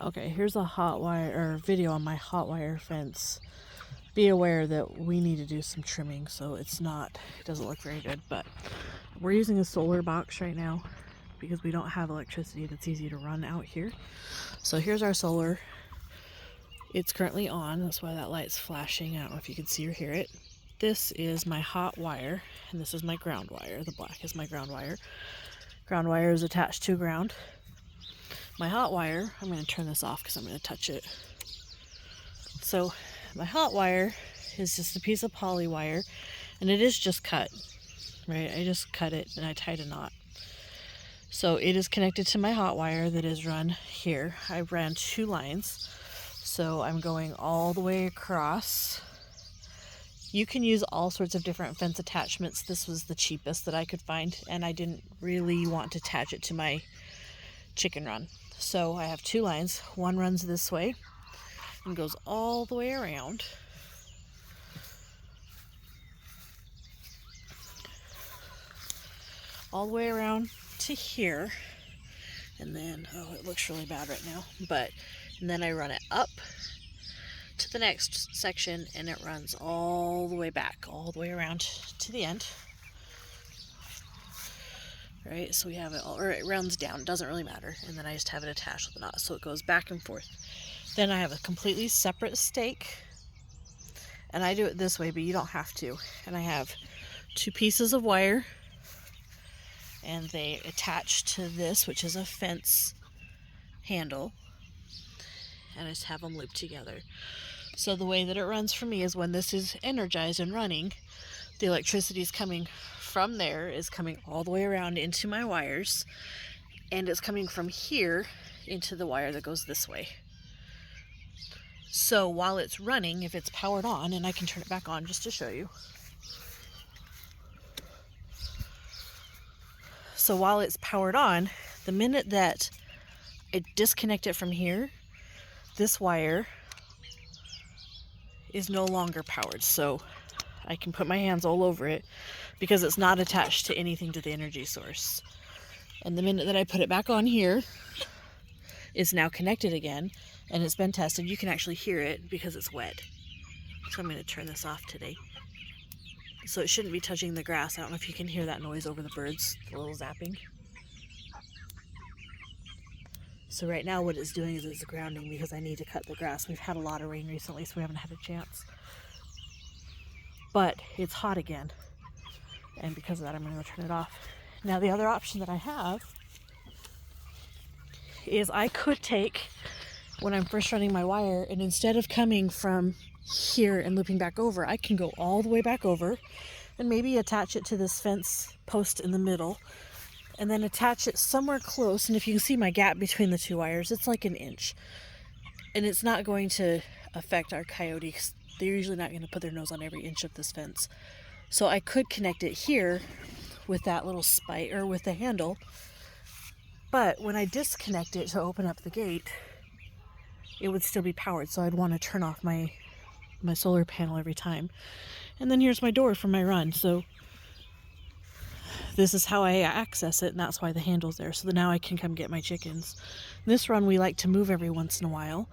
Okay, here's a hot wire or video on my hot wire fence. Be aware that we need to do some trimming, so it doesn't look very good, but we're using a solar box right now because we don't have electricity that's easy to run out here. So here's our solar. It's currently on, that's why that light's flashing. I don't know if you can see or hear it. This is my hot wire, and this is my ground wire. The black is my ground wire. Ground wire is attached to ground. My hot wire, I'm going to turn this off because I'm going to touch it. So my hot wire is just a piece of poly wire, and it is just cut, right? I just cut it and I tied a knot. So it is connected to my hot wire that is run here. I ran 2 lines, so I'm going all the way across. You can use all sorts of different fence attachments. This was the cheapest that I could find, and I didn't really want to attach it to my chicken run. So I have 2 lines. One runs this way and goes all the way around. All the way around to here. And then, oh, it looks really bad right now. And then I run it up to the next section, and it runs all the way back, all the way around to the end. Right, so we have it all, or it runs down, doesn't really matter, and then I just have it attached with a knot, so it goes back and forth. Then I have a completely separate stake, and I do it this way, but you don't have to. And I have 2 pieces of wire, and they attach to this, which is a fence handle, and I just have them looped together. So the way that it runs for me is when this is energized and running, the electricity is coming from there, is coming all the way around into my wires, and it's coming from here into the wire that goes this way. So while it's running, if it's powered on, and I can turn it back on just to show you. So while it's powered on, the minute that I disconnect it from here, this wire is no longer powered. So I can put my hands all over it because it's not attached to anything to the energy source. And the minute that I put it back on here, it's now connected again, and it's been tested. You can actually hear it because it's wet. So I'm going to turn this off today. So it shouldn't be touching the grass. I don't know if you can hear that noise over the birds, the little zapping. So right now what it's doing is it's grounding because I need to cut the grass. We've had a lot of rain recently, so we haven't had a chance. But it's hot again, and because of that I'm going to turn it off. Now the other option that I have is I could take, when I'm first running my wire, and instead of coming from here and looping back over, I can go all the way back over and maybe attach it to this fence post in the middle, and then attach it somewhere close. And if you can see my gap between the 2 wires, it's like 1 inch, and it's not going to affect our coyotes. They're usually not going to put their nose on every inch of this fence. So I could connect it here with that little spike, or with the handle, but when I disconnect it to open up the gate, it would still be powered. So I'd want to turn off my solar panel every time. And then here's my door for my run. So this is how I access it, and that's why the handle's there. So now I can come get my chickens. This run we like to move every once in a while.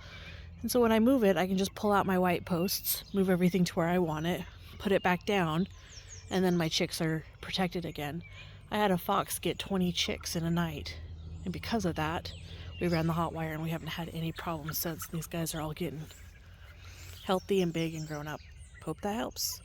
And so when I move it, I can just pull out my white posts, move everything to where I want it, put it back down, and then my chicks are protected again. I had a fox get 20 chicks in a night, and because of that, we ran the hot wire, and we haven't had any problems since. These guys are all getting healthy and big and grown up. Hope that helps.